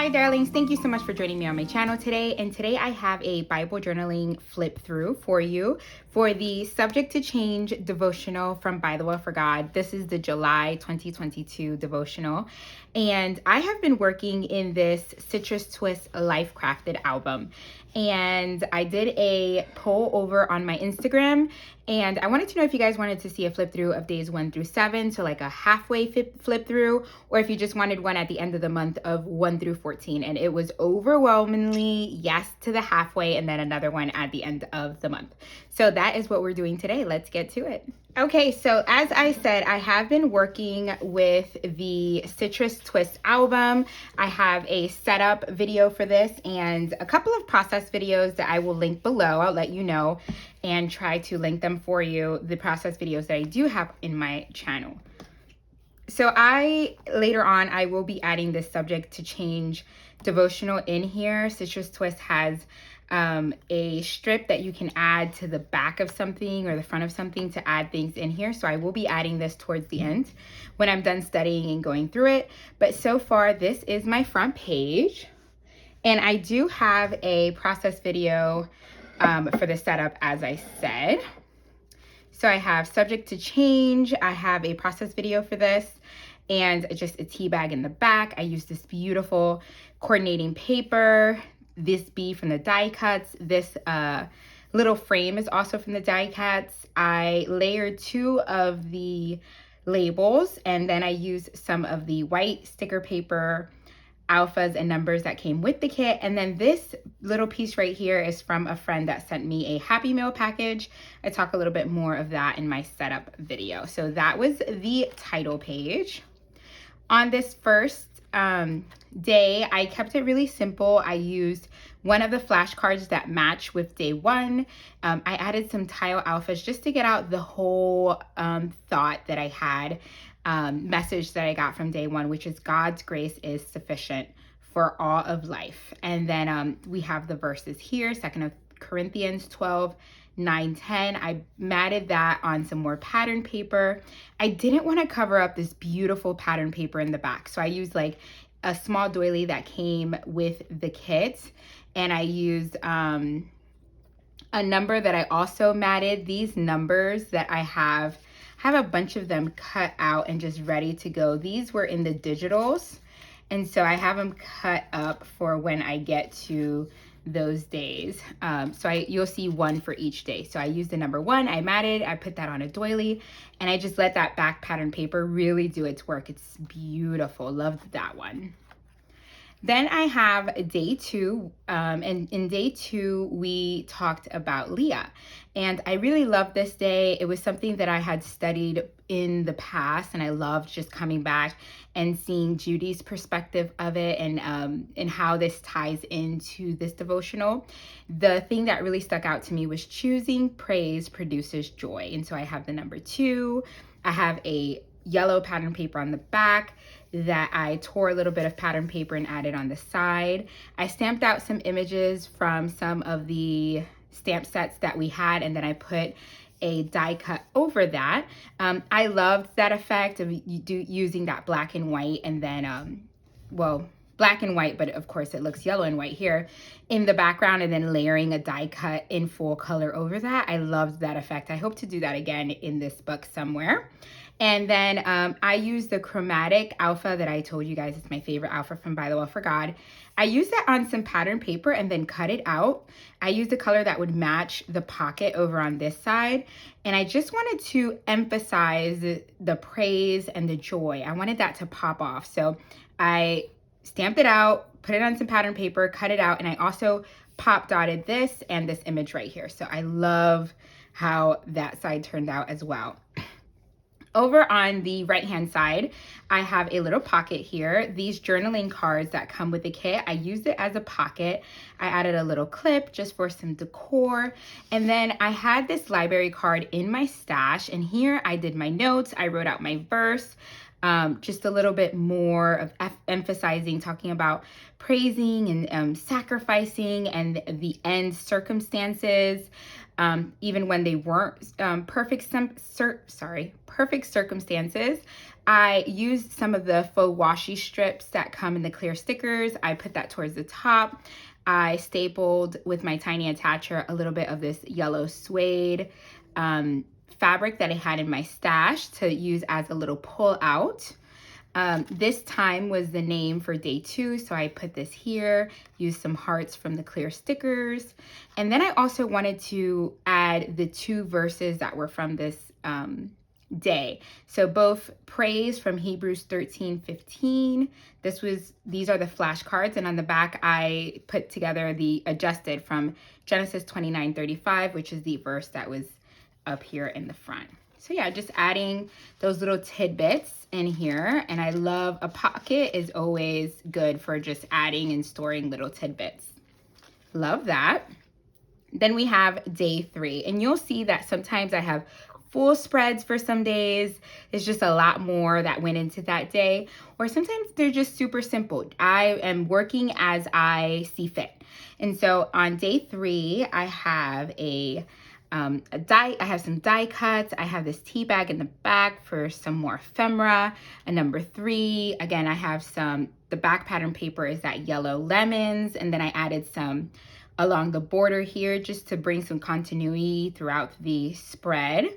Hi darlings, thank you so much for joining me on my channel today. And today I have a Bible journaling flip through for you for the Subject to Change devotional from ByTheWell4God. This is the July 2022 devotional. And I have been working in this Citrus Twist Life Crafted album. And I did a poll over on my Instagram, and I wanted to know if you guys wanted to see a flip through of days 1 through 7, so like a halfway flip through, or if you just wanted one at the end of the month of 1 through 14. And it was overwhelmingly yes to the halfway, and then another one at the end of the month. So that is what we're doing today. Let's get to it. Okay, so as I said, I have been working with the Citrus Twist album. I have a setup video for this and a couple of process videos that I will link below. I'll let you know and try to link them for you, the process videos that I do have in my channel. So later on, I will be adding this Subject to Change devotional in here. Citrus Twist has a strip that you can add to the back of something or the front of something to add things in here. So I will be adding this towards the end when I'm done studying and going through it. But so far, this is my front page. And I do have a process video for the setup, as I said. So I have Subject to Change. I have a process video for this and just a tea bag in the back. I use this beautiful coordinating paper. This bee from the die cuts. This little frame is also from the die cuts. I layered 2 of the labels, and then I used some of the white sticker paper alphas and numbers that came with the kit. And then this little piece right here is from a friend that sent me a Happy Meal package. I talk a little bit more of that in my setup video. So that was the title page. On this first day, I kept it really simple. I used one of the flashcards that match with day 1. I added some tile alphas just to get out the whole thought that I had, message that I got from day 1, which is God's grace is sufficient for all of life. And then we have the verses here, 2 Corinthians 12, 9, 10. I matted that on some more pattern paper. I didn't want to cover up this beautiful pattern paper in the back, so I used like a small doily that came with the kit, and I used a number that I also matted. These numbers that I have a bunch of them cut out and just ready to go. These were in the digitals, and so I have them cut up for when I get to those days. You'll see 1 for each day. So I used the number 1, I matted, I put that on a doily, and I just let that back pattern paper really do its work. It's beautiful. Loved that one. Then I have day 2, and in day 2, we talked about Leah. And I really loved this day. It was something that I had studied in the past, and I loved just coming back and seeing Judy's perspective of it and how this ties into this devotional. The thing that really stuck out to me was choosing praise produces joy. And so I have the number 2. I have a yellow pattern paper on the back that I tore a little bit of pattern paper and added on the side. I stamped out some images from some of the stamp sets that we had, and then I put a die cut over that. I loved that effect of using that black and white, and then black and white, but of course it looks yellow and white here in the background, and then layering a die cut in full color over that. I loved that effect. I hope to do that again in this book somewhere. And then I used the chromatic alpha that I told you guys is my favorite alpha from ByTheWell4God. I used that on some pattern paper and then cut it out. I used a color that would match the pocket over on this side. And I just wanted to emphasize the praise and the joy. I wanted that to pop off. So I stamped it out, put it on some pattern paper, cut it out, and I also pop dotted this and this image right here. So I love how that side turned out as well. Over on the right-hand side, I have a little pocket here. These journaling cards that come with the kit, I used it as a pocket. I added a little clip just for some decor. And then I had this library card in my stash, and here I did my notes. I wrote out my verse, just a little bit more of emphasizing, talking about praising and sacrificing and the end circumstances. even when they weren't perfect circumstances. I used some of the faux washi strips that come in the clear stickers. I put that towards the top. I stapled with my tiny attacher a little bit of this yellow suede fabric that I had in my stash to use as a little pull out. This time was the name for day 2, so I put this here, used some hearts from the clear stickers, and then I also wanted to add the 2 verses that were from this day. So both praise from Hebrews 13:15. These are the flashcards, and on the back I put together the adjusted from Genesis 29:35, which is the verse that was up here in the front. So yeah, just adding those little tidbits in here. And I love a pocket is always good for just adding and storing little tidbits. Love that. Then we have day 3, and you'll see that sometimes I have full spreads for some days. It's just a lot more that went into that day, or sometimes they're just super simple. I am working as I see fit. And so on day 3, I have I have some die cuts. I have this tea bag in the back for some more ephemera. A number 3, again, I have the back pattern paper is that yellow lemons, and then I added some along the border here just to bring some continuity throughout the spread.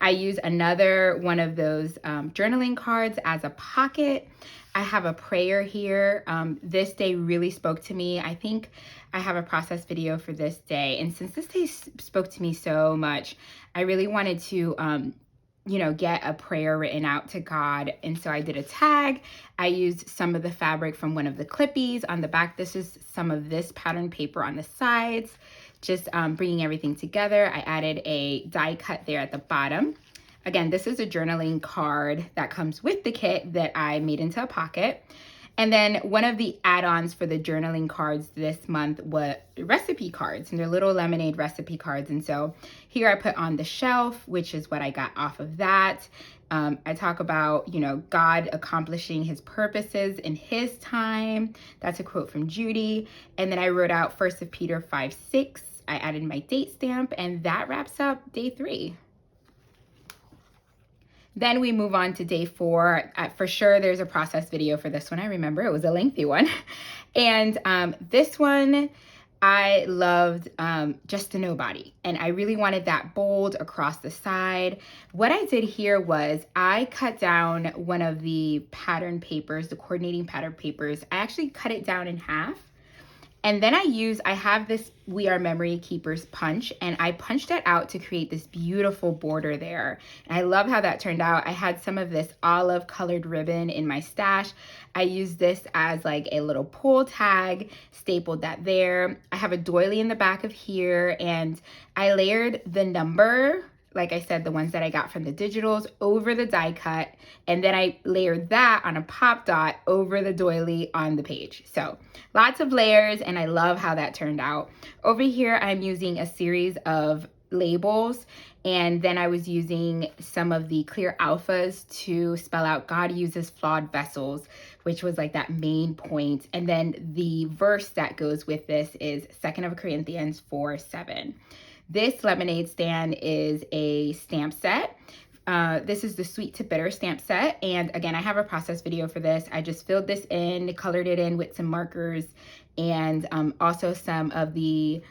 I use another one of those journaling cards as a pocket. I have a prayer here. This day really spoke to me. I think I have a process video for this day. And since this day spoke to me so much, I really wanted to get a prayer written out to God. And so I did a tag. I used some of the fabric from one of the clippies on the back. This is some of this pattern paper on the sides, just bringing everything together. I added a die cut there at the bottom. Again, this is a journaling card that comes with the kit that I made into a pocket. And then one of the add-ons for the journaling cards this month was recipe cards, and they're little lemonade recipe cards. And so here I put on the shelf, which is what I got off of that. I talk about, God accomplishing his purposes in his time. That's a quote from Judy. And then I wrote out 1 Peter 5:6. I added my date stamp, and that wraps up day 3. Then we move on to day 4. For sure, there's a process video for this one. I remember it was a lengthy one. And this one, I loved Just a Nobody. And I really wanted that bold across the side. What I did here was I cut down one of the pattern papers, the coordinating pattern papers. I actually cut it down in half. And then I have this We Are Memory Keepers punch, and I punched it out to create this beautiful border there. And I love how that turned out. I had some of this olive colored ribbon in my stash. I used this as like a little pull tag, stapled that there. I have a doily in the back of here, and I layered the number, like I said, the ones that I got from the digitals, over the die cut, and then I layered that on a pop dot over the doily on the page. So lots of layers, and I love how that turned out. Over here, I'm using a series of labels, and then I was using some of the clear alphas to spell out God uses flawed vessels, which was like that main point. And then the verse that goes with this is 2 Corinthians 4:7. This lemonade stand is a stamp set. This is the Sweet to Bitter stamp set. And again, I have a process video for this. I just filled this in, colored it in with some markers, and also some of the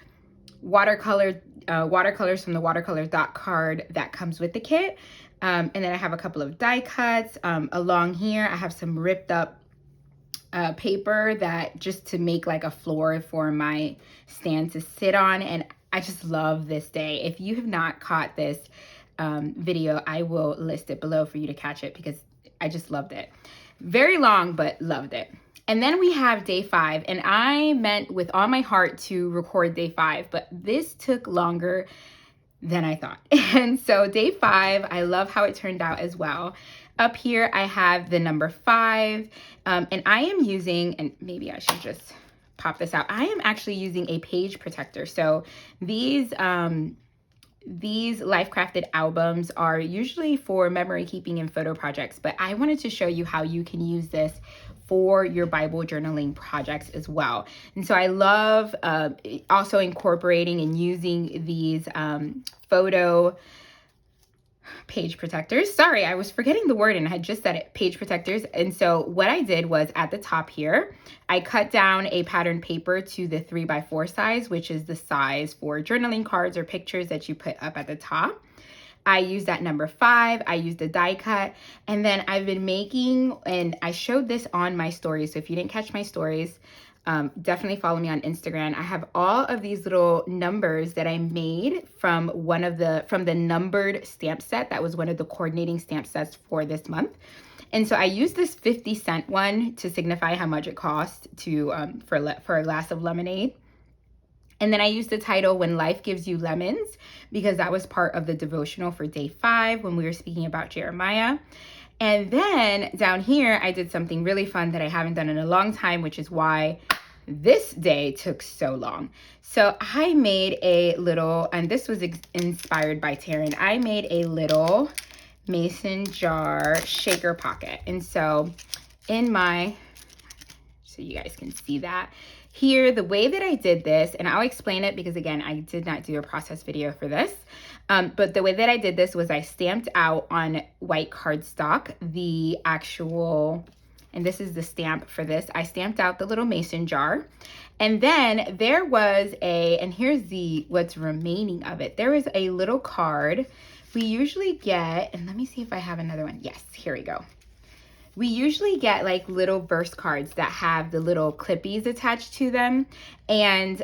watercolors from the watercolor dot card that comes with the kit. And then I have a couple of die cuts. Along here, I have some ripped up paper that just to make like a floor for my stand to sit on. And I just love this day. If you have not caught this video, I will list it below for you to catch it because I just loved it. Very long, but loved it. And then we have day 5, and I meant with all my heart to record day 5, but this took longer than I thought. And so day 5, I love how it turned out as well. Up here, I have the number 5, and I am using, and maybe I should just pop this out. I am actually using a page protector. So these these life crafted albums are usually for memory keeping and photo projects, but I wanted to show you how you can use this for your Bible journaling projects as well. And so I love also incorporating and using these photo page protectors. Sorry, I was forgetting the word and I had just said it, page protectors. And so what I did was at the top here, I cut down a patterned paper to the 3x4 size, which is the size for journaling cards or pictures that you put up at the top. I used that number 5. I used a die cut. And then I've been making, and I showed this on my stories. So if you didn't catch my stories, definitely follow me on Instagram. I have all of these little numbers that I made from the numbered stamp set. That was one of the coordinating stamp sets for this month. And so I used this 50-cent one to signify how much it cost to for a glass of lemonade. And then I used the title, When Life Gives You Lemons, because that was part of the devotional for day 5 when we were speaking about Jeremiah. And then down here, I did something really fun that I haven't done in a long time, which is why this day took so long. So I made a little, and this was inspired by Taryn, I made a little mason jar shaker pocket. And so so you guys can see that. Here, the way that I did this, and I'll explain it because again, I did not do a process video for this, but the way that I did this was I stamped out on white cardstock the actual, and this is the stamp for this, I stamped out the little mason jar. And then there was and here's what's remaining of it. There was a little card we usually get, and let me see if I have another one. Yes, here we go. We usually get like little verse cards that have the little clippies attached to them. And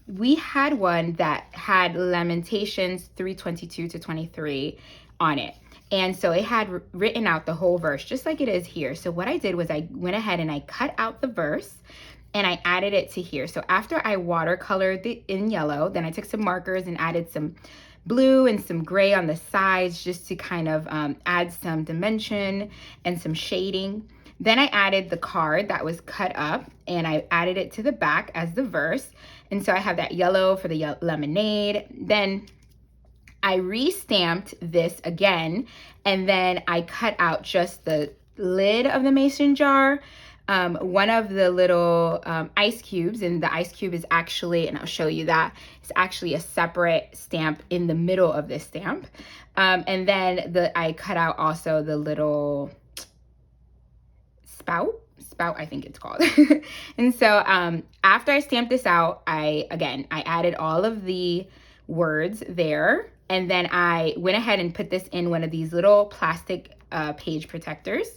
we had one that had Lamentations 3:22-23 on it. And so it had written out the whole verse, just like it is here. So what I did was I went ahead and I cut out the verse and I added it to here. So after I watercolored it in yellow, then I took some markers and added some blue and some gray on the sides just to kind of add some dimension and some shading. Then I added the card that was cut up and I added it to the back as the verse. And so I have that yellow for the lemonade. Then I re-stamped this again, and then I cut out just the lid of the mason jar, one of the little ice cubes, and the ice cube is actually, and I'll show you that, it's actually a separate stamp in the middle of this stamp. And then I cut out also the little spout, I think it's called. And so after I stamped this out, I added all of the words there, and then I went ahead and put this in one of these little plastic page protectors.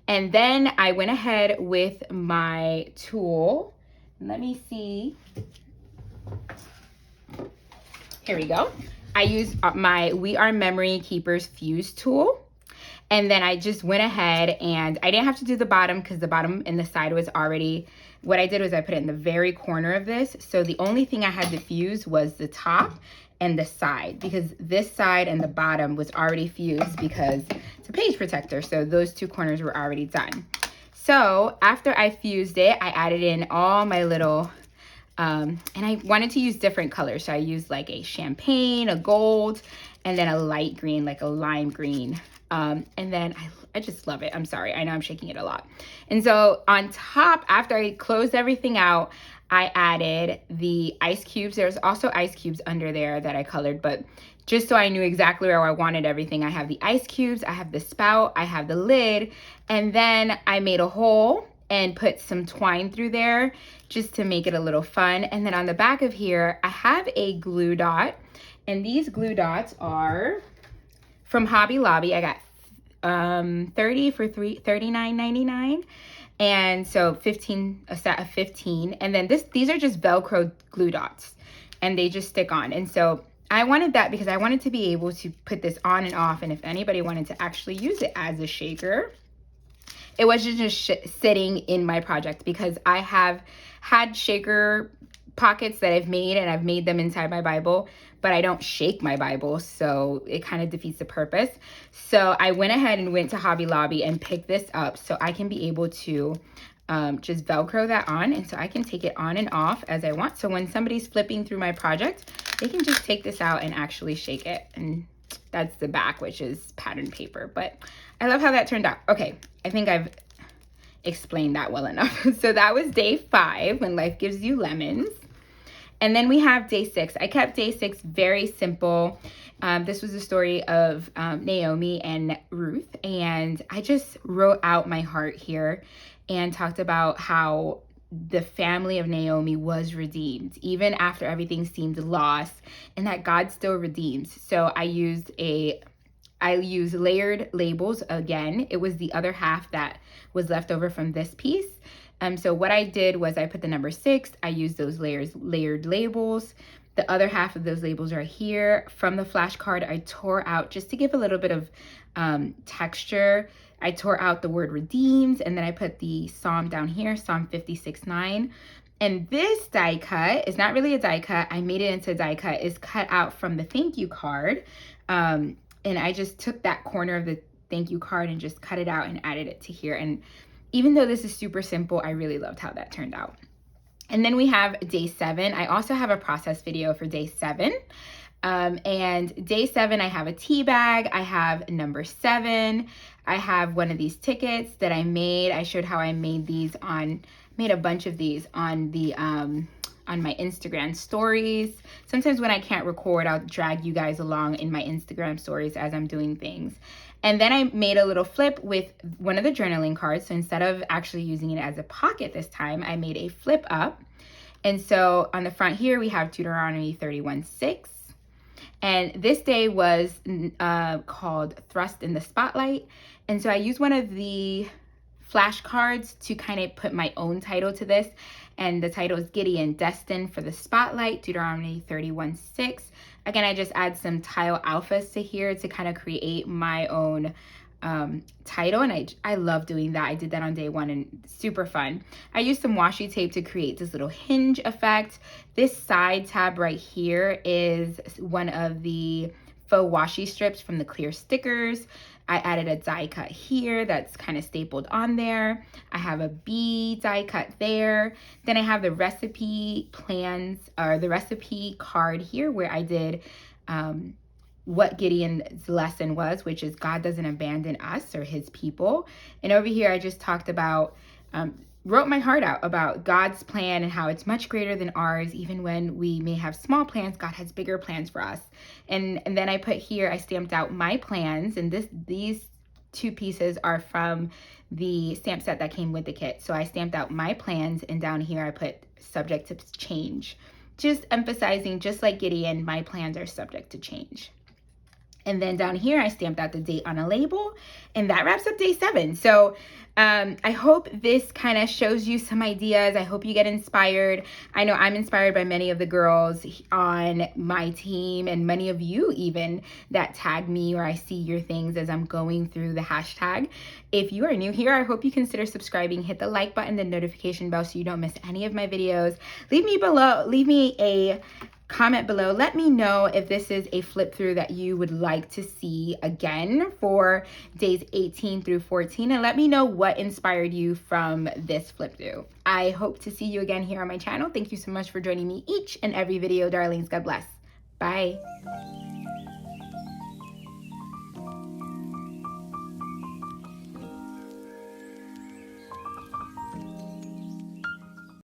And then I went ahead with my tool. Let me see. Here we go. I used my We Are Memory Keepers Fuse tool. And then I just went ahead and I didn't have to do the bottom because the bottom and the side was already, what I did was I put it in the very corner of this. So the only thing I had to fuse was the top and the side, because this side and the bottom was already fused because it's a page protector. So those two corners were already done. So after I fused it, I added in all my little, and I wanted to use different colors. So I used like a champagne, a gold, and then a light green, like a lime green. And then I just love it. I'm sorry, I know I'm shaking it a lot. And so on top, after I closed everything out, I added the ice cubes. There's also ice cubes under there that I colored, but just so I knew exactly where I wanted everything, I have the ice cubes, I have the spout, I have the lid, and then I made a hole and put some twine through there just to make it a little fun. And then on the back of here, I have a glue dot, and these glue dots are from Hobby Lobby. I got 30 for $39.99. And so 15, a set of 15. And then these are just Velcro glue dots and they just stick on. And so I wanted that because I wanted to be able to put this on and off. And if anybody wanted to actually use it as a shaker, it wasn't just sitting in my project, because I have had shaker pockets that I've made and I've made them inside my Bible, but I don't shake my Bible, so it kind of defeats the purpose. So I went ahead and went to Hobby Lobby and picked this up so I can be able to just Velcro that on, and so I can take it on and off as I want. So when somebody's flipping through my project, they can just take this out and actually shake it. And that's the back, which is patterned paper. But I love how that turned out. Okay, I think I've explained that well enough. So that was day 5, when life gives you lemons. And then we have day 6. I kept day 6 very simple. This was the story of Naomi and Ruth. And I just wrote out my heart here and talked about how the family of Naomi was redeemed, even after everything seemed lost, and that God still redeems. So I used layered labels again. It was the other half that was left over from this piece. So what I did was I put the number 6. I used those layered labels. The other half of those labels are here. From the flashcard, I tore out, just to give a little bit of texture, I tore out the word redeemed, and then I put the Psalm down here, Psalm 56:9. And this die cut is not really a die cut. I made it into a die cut. It's cut out from the thank you card. And I just took that corner of the thank you card and just cut it out and added it to here. And even though this is super simple, I really loved how that turned out. And then we have day 7. I also have a process video for day 7. And day 7, I have a tea bag. I have number 7. I have one of these tickets that I made. I showed how I made these made a bunch of these on the on my Instagram stories. Sometimes when I can't record, I'll drag you guys along in my Instagram stories as I'm doing things. And then I made a little flip with one of the journaling cards. So instead of actually using it as a pocket this time, I made a flip up. And so on the front here, we have Deuteronomy 31:6. And this day was called Thrust in the Spotlight. And so I used one of the flashcards to kind of put my own title to this. And the title is Gideon, Destined for the Spotlight, Deuteronomy 31:6. Again, I just add some tile alphas to here to kind of create my own title, and I love doing that. I did that on day 1 and super fun. I used some washi tape to create this little hinge effect. This side tab right here is one of the faux washi strips from the clear stickers. I added a die cut here that's kind of stapled on there. I have a B die cut there. Then I have the recipe plans, or the recipe card here, where I did what Gideon's lesson was, which is God doesn't abandon us or his people. And over here, I just talked about, wrote my heart out about God's plan and how it's much greater than ours. Even when we may have small plans, God has bigger plans for us. And then I put here, I stamped out my plans, and these 2 pieces are from the stamp set that came with the kit. So I stamped out my plans, and down here I put subject to change, just emphasizing, just like Gideon, my plans are subject to change. And then down here, I stamped out the date on a label, and that wraps up day 7. So I hope this kind of shows you some ideas. I hope you get inspired. I know I'm inspired by many of the girls on my team, and many of you even that tag me, or I see your things as I'm going through the hashtag. If you are new here, I hope you consider subscribing, hit the like button, the notification bell, so you don't miss any of my videos. Leave me a comment below. Let me know if this is a flip through that you would like to see again for days 18 through 14, and let me know what inspired you from this flip through. I hope to see you again here on my channel. Thank you so much for joining me each and every video, darlings. God bless. Bye.